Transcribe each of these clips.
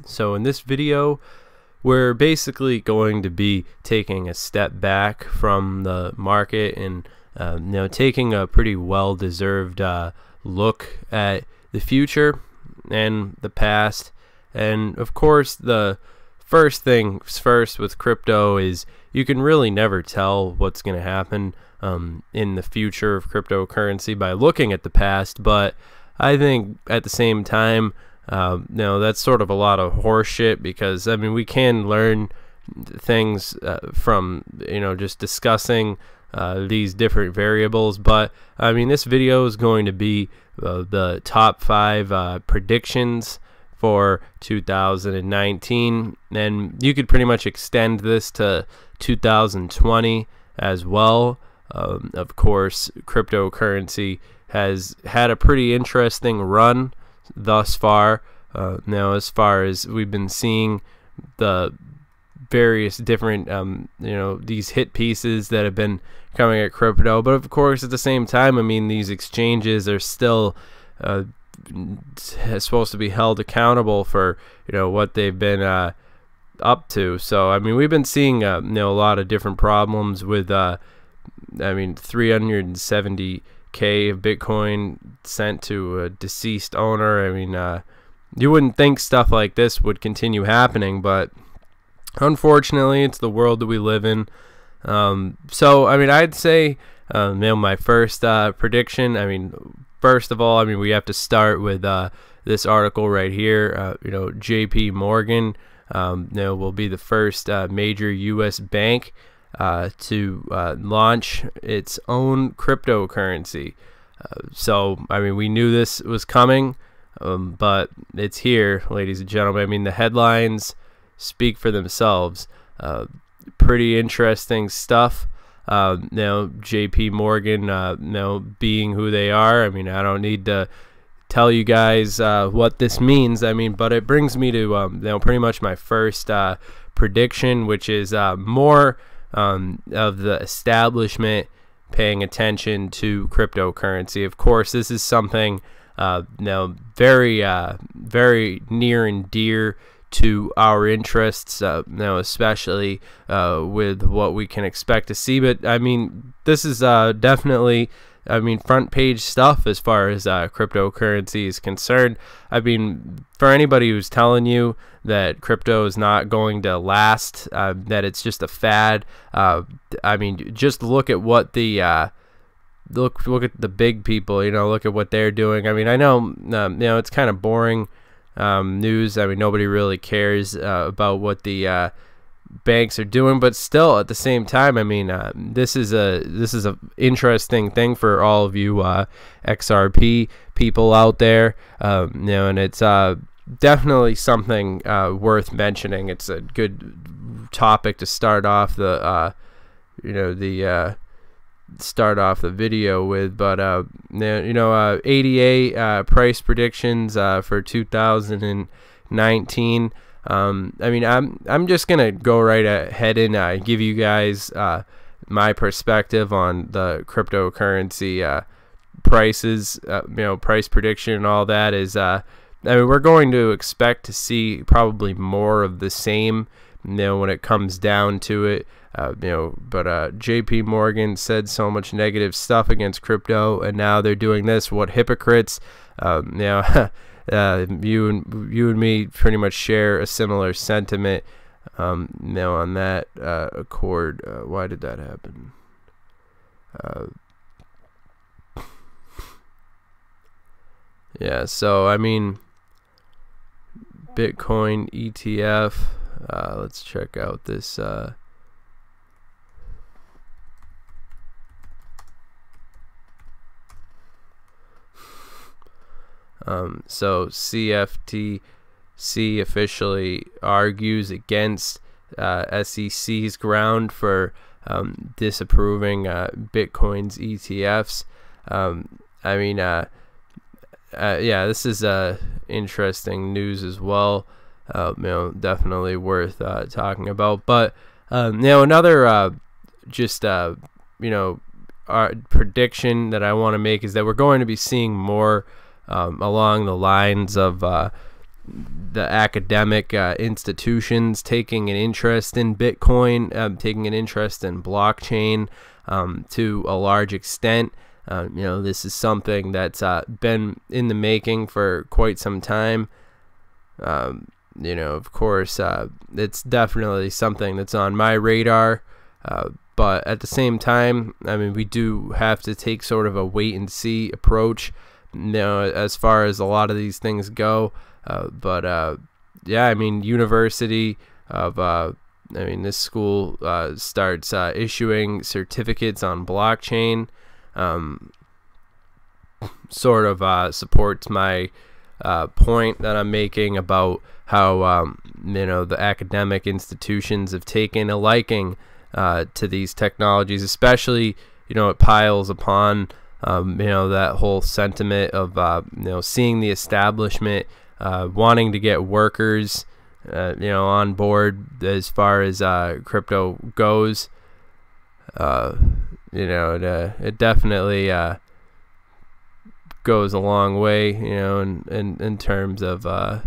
So in this video, we're basically going to be taking a step back from the market and taking a pretty well-deserved look at the future and the past. And of course, the first things first with crypto is you can really never tell what's going to happen in the future of cryptocurrency by looking at the past. But I think at the same time, that's sort of a lot of horseshit, because I mean, we can learn things from just discussing these different variables. But I mean, this video is going to be the top 5 predictions for 2019, and you could pretty much extend this to 2020 as well. Of course, cryptocurrency has had a pretty interesting run thus far. Now, as far as we've been seeing the various different these hit pieces that have been coming at crypto, but of course at the same time, I mean, these exchanges are still supposed to be held accountable for what they've been up to. So I mean, we've been seeing a lot of different problems with 370K of Bitcoin sent to a deceased owner. I mean, you wouldn't think stuff like this would continue happening, but unfortunately, it's the world that we live in. So I mean, I'd say my first prediction, I mean, first of all, I mean, we have to start with this article right here. JP Morgan will be the first major U.S. bank to launch its own cryptocurrency. So I mean, we knew this was coming, but it's here, ladies and gentlemen. I mean, the headlines speak for themselves. Pretty interesting stuff. JP Morgan, being who they are, I mean, I don't need to tell you guys what this means. I mean, but it brings me to pretty much my first prediction, which is more of the establishment paying attention to cryptocurrency. Of course, this is something very very near and dear to our interests, especially with what we can expect to see. But I mean, this is definitely, I mean, front page stuff as far as cryptocurrency is concerned. I mean, for anybody who's telling you that crypto is not going to last, that it's just a fad, I mean, just look at what the look at the big people. Look at what they're doing. I mean, I know it's kind of boring news. I mean, nobody really cares about what the banks are doing, but still, at the same time, I mean, this is a interesting thing for all of you XRP people out there, and it's definitely something worth mentioning. It's a good topic to start off the video with. But ADA price predictions for 2019. I mean, I'm just gonna go right ahead and give you guys my perspective on the cryptocurrency prices. Price prediction and all that is, I mean, we're going to expect to see probably more of the same, when it comes down to it. But JP Morgan said so much negative stuff against crypto, and now they're doing this. What hypocrites! You and me pretty much share a similar sentiment. On that accord. Why did that happen? Yeah. So I mean, Bitcoin ETF. Let's check out this. So CFTC officially argues against SEC's ground for disapproving Bitcoin's ETFs. I mean, yeah, this is interesting news as well. Definitely worth talking about. But another prediction that I want to make is that we're going to be seeing more along the lines of the academic institutions taking an interest in Bitcoin, taking an interest in blockchain to a large extent. This is something that's been in the making for quite some time. Of course, it's definitely something that's on my radar. But at the same time, I mean, we do have to take sort of a wait and see approach, as far as a lot of these things go. Yeah, I mean, University of, this school starts issuing certificates on blockchain. Sort of supports my point that I'm making about how the academic institutions have taken a liking to these technologies, especially it piles upon that whole sentiment of seeing the establishment wanting to get workers on board as far as crypto goes. It definitely goes a long way, in terms of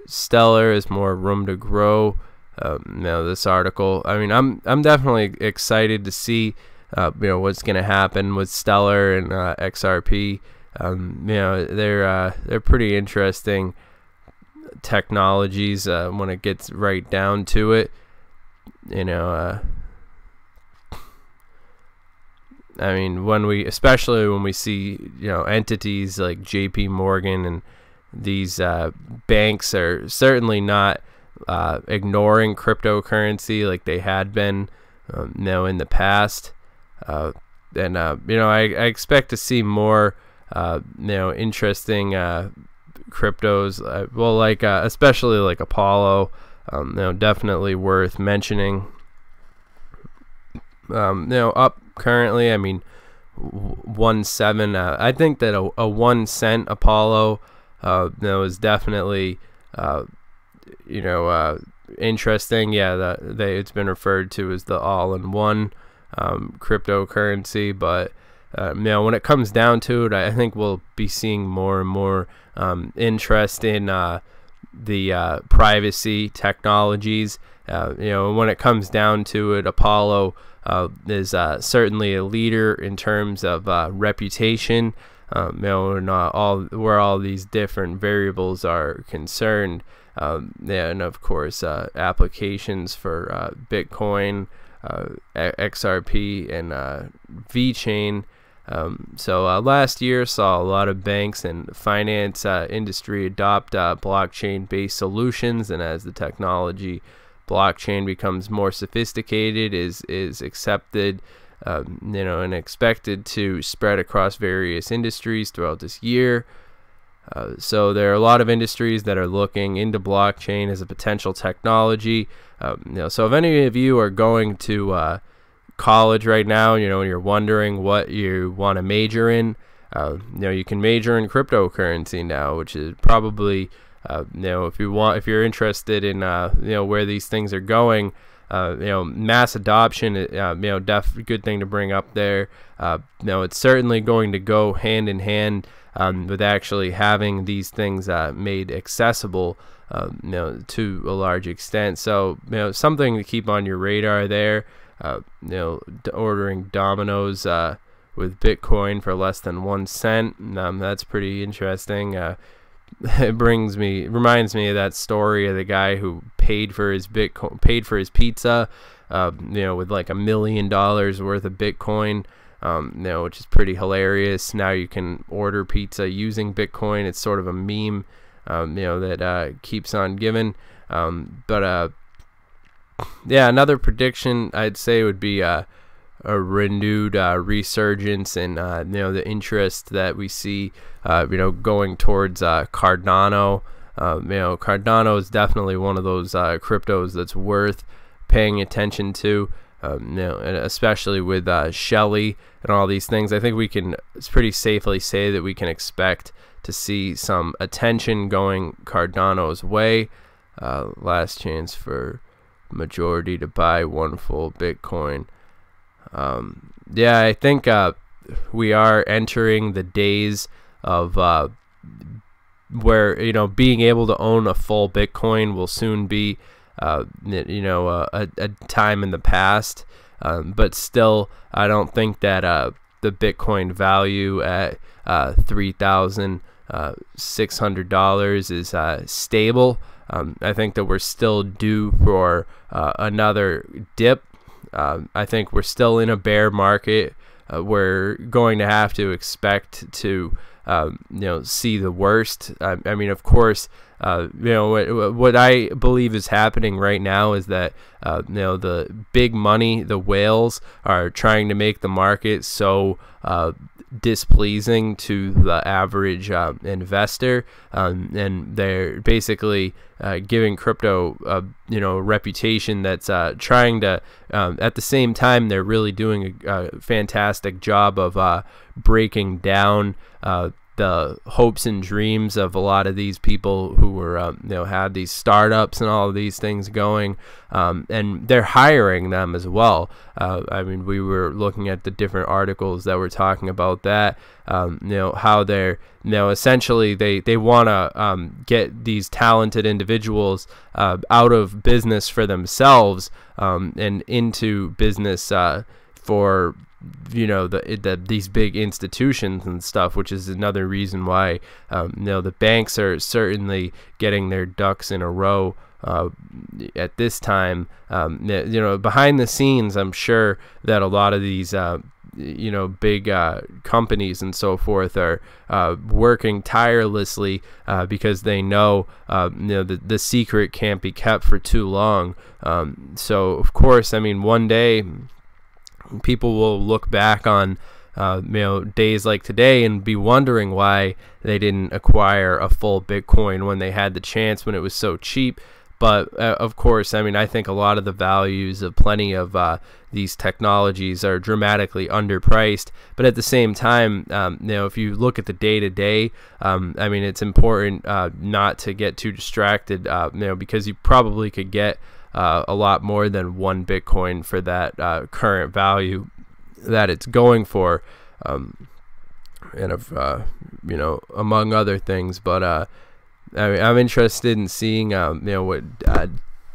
Stellar is more room to grow. This article, I mean, I'm definitely excited to see what's going to happen with Stellar and XRP. They're pretty interesting technologies when it gets right down to it. I mean, especially when we see, entities like JP Morgan and these banks are certainly not ignoring cryptocurrency like they had been, in the past. I expect to see more, interesting cryptos. Especially like Apollo, definitely worth mentioning. Up currently, I mean, 1.7. I think that a 1 cent Apollo, is definitely, interesting. Yeah, it's been referred to as the all-in-one cryptocurrency. But when it comes down to it, I think we'll be seeing more and more interest in the privacy technologies. When it comes down to it, Apollo is certainly a leader in terms of reputation, and where all these different variables are concerned, and of course applications for Bitcoin, XRP, and VeChain. So last year saw a lot of banks and finance industry adopt blockchain-based solutions, and as the technology blockchain becomes more sophisticated, is accepted, and expected to spread across various industries throughout this year. So there are a lot of industries that are looking into blockchain as a potential technology. So if any of you are going to college right now, and you're wondering what you want to major in, you can major in cryptocurrency now, which is probably if you're interested in where these things are going, mass adoption, good thing to bring up there. It's certainly going to go hand in hand with actually having these things made accessible, to a large extent. So something to keep on your radar there. Ordering dominoes with Bitcoin for less than 1 cent. That's pretty interesting. It reminds me of that story of the guy who paid for his pizza, with like $1 million worth of Bitcoin, which is pretty hilarious. Now you can order pizza using Bitcoin. It's sort of a meme, that keeps on giving. Yeah, another prediction I'd say would be a renewed resurgence in the interest that we see going towards Cardano. Cardano is definitely one of those cryptos that's worth paying attention to, and especially with Shelley and all these things. I think it's pretty safely say that we can expect to see some attention going Cardano's way. Last chance for majority to buy one full Bitcoin. Yeah, I think we are entering the days of where, you know, being able to own a full Bitcoin will soon be you know, a time in the past, but still I don't think that the Bitcoin value at $3,600 is stable. I think that we're still due for another dip. I think we're still in a bear market. We're going to have to expect to you know, see the worst. I mean, of course, you know, what I believe is happening right now is that you know, the big money, the whales, are trying to make the market so displeasing to the average investor, and they're basically giving crypto you know, a reputation that's trying to at the same time they're really doing a fantastic job of breaking down the hopes and dreams of a lot of these people who were you know, had these startups and all of these things going, and they're hiring them as well. I mean, we were looking at the different articles that were talking about that, you know, how they're, you know, essentially they want to get these talented individuals out of business for themselves and into business for, you know, these big institutions and stuff, which is another reason why you know, the banks are certainly getting their ducks in a row at this time. You know, behind the scenes, I'm sure that a lot of these you know, big companies and so forth are working tirelessly because they know you know, the secret can't be kept for too long. So of course, I mean, one day people will look back on you know, days like today and be wondering why they didn't acquire a full Bitcoin when they had the chance, when it was so cheap. But of course, I mean, I think a lot of the values of plenty of these technologies are dramatically underpriced. But at the same time, you know, if you look at the day-to-day, I mean, it's important not to get too distracted, you know, because you probably could get a lot more than one Bitcoin for that current value that it's going for, and of you know, among other things. But I mean, I'm interested in seeing you know, what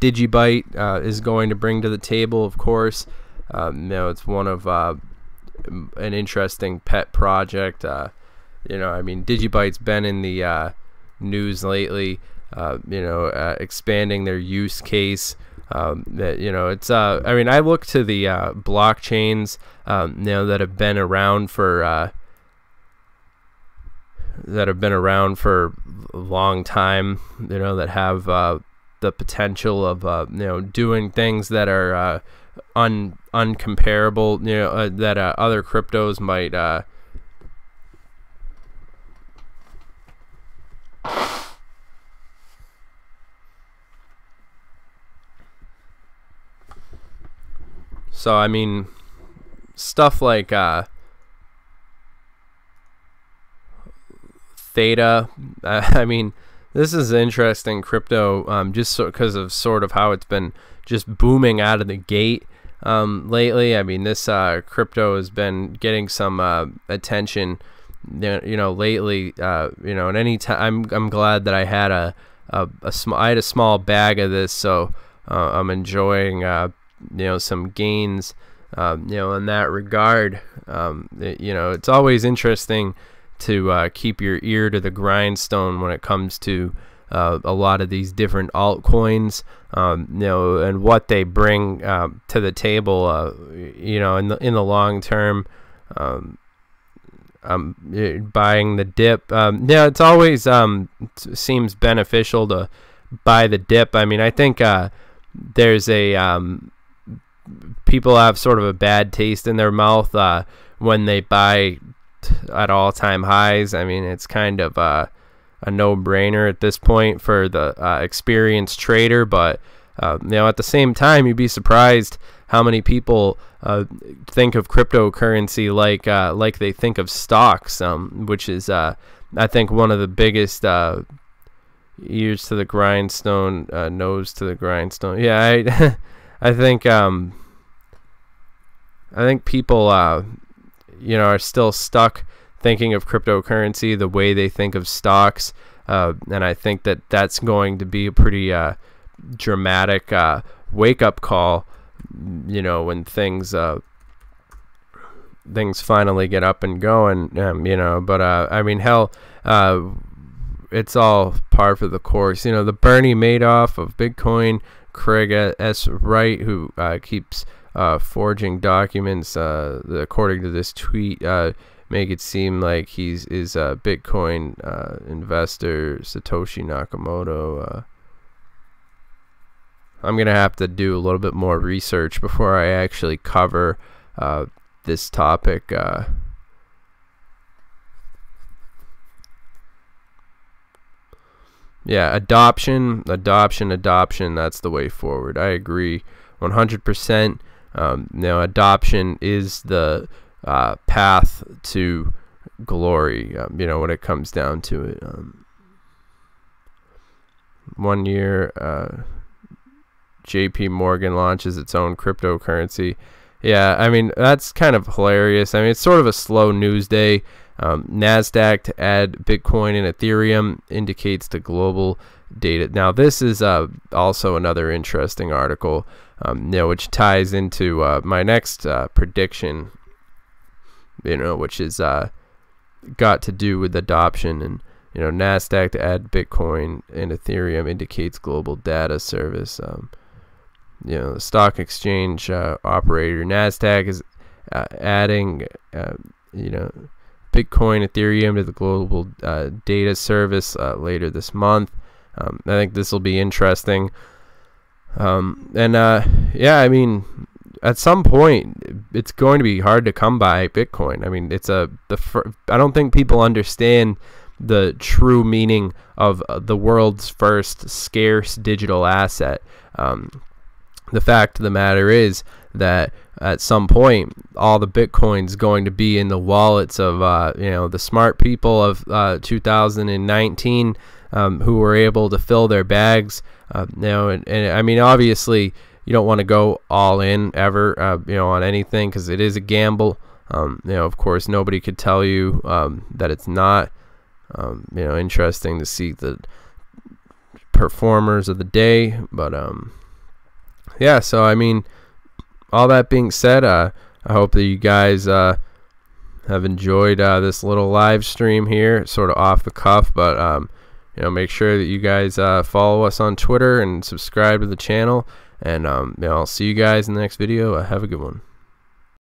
Digibyte is going to bring to the table. Of course, you know, it's one of an interesting pet project. You know, I mean, Digibyte's been in the news lately. You know, expanding their use case. That, you know, it's I mean, I look to the blockchains you know, that have been around for a long time, you know, that have the potential of you know, doing things that are uncomparable, you know, that other cryptos might so I mean, stuff like Theta. I mean, this is interesting crypto, just because of sort of how it's been just booming out of the gate lately. I mean, this crypto has been getting some attention, you know, lately. You know, and any time, I'm glad that I had I had a small bag of this, so I'm enjoying you know, some gains you know, in that regard. You know, it's always interesting to keep your ear to the grindstone when it comes to a lot of these different altcoins, you know, and what they bring to the table, you know, in the long term. Buying the dip, yeah, it's always seems beneficial to buy the dip. I mean, I think there's a people have sort of a bad taste in their mouth when they buy at all-time highs. I mean, it's kind of a no-brainer at this point for the experienced trader, but you know, at the same time, you'd be surprised how many people think of cryptocurrency like they think of stocks, which is I think one of the biggest ears to the grindstone, nose to the grindstone. Yeah, I think people you know, are still stuck thinking of cryptocurrency the way they think of stocks. and I think that that's going to be a pretty dramatic wake-up call, you know, when things finally get up and going, you know. But I mean, hell, it's all par for the course. You know, the Bernie Madoff of Bitcoin, Craig S. Wright, who keeps forging documents, according to this tweet, make it seem like is a Bitcoin investor, Satoshi Nakamoto. I'm going to have to do a little bit more research before I actually cover this topic. Yeah, adoption, that's the way forward. I agree 100%. Now, adoption is the path to glory, you know, when it comes down to it. 1 year, JP Morgan launches its own cryptocurrency. Yeah, I mean, that's kind of hilarious. I mean, it's sort of a slow news day. NASDAQ to add Bitcoin and Ethereum indicates the global data. Now, this is also another interesting article, you know, which ties into my next prediction, you know, which is got to do with adoption. And, you know, NASDAQ to add Bitcoin and Ethereum indicates global data service. You know, the stock exchange operator NASDAQ is adding, you know, Bitcoin, Ethereum to the global data service later this month. I think this will be interesting. Yeah, I mean, at some point, it's going to be hard to come by Bitcoin. I mean, it's I don't think people understand the true meaning of the world's first scarce digital asset. The fact of the matter is that at some point, all the Bitcoin's going to be in the wallets of you know, the smart people of 2019 who were able to fill their bags. You know, and I mean, obviously, you don't want to go all in ever, you know, on anything, because it is a gamble. You know, of course, nobody could tell you that it's not. You know, interesting to see the performers of the day, but yeah. So I mean, all that being said, I hope that you guys have enjoyed this little live stream here, sort of off the cuff, but you know, make sure that you guys follow us on Twitter and subscribe to the channel, and you know, I'll see you guys in the next video. Have a good one.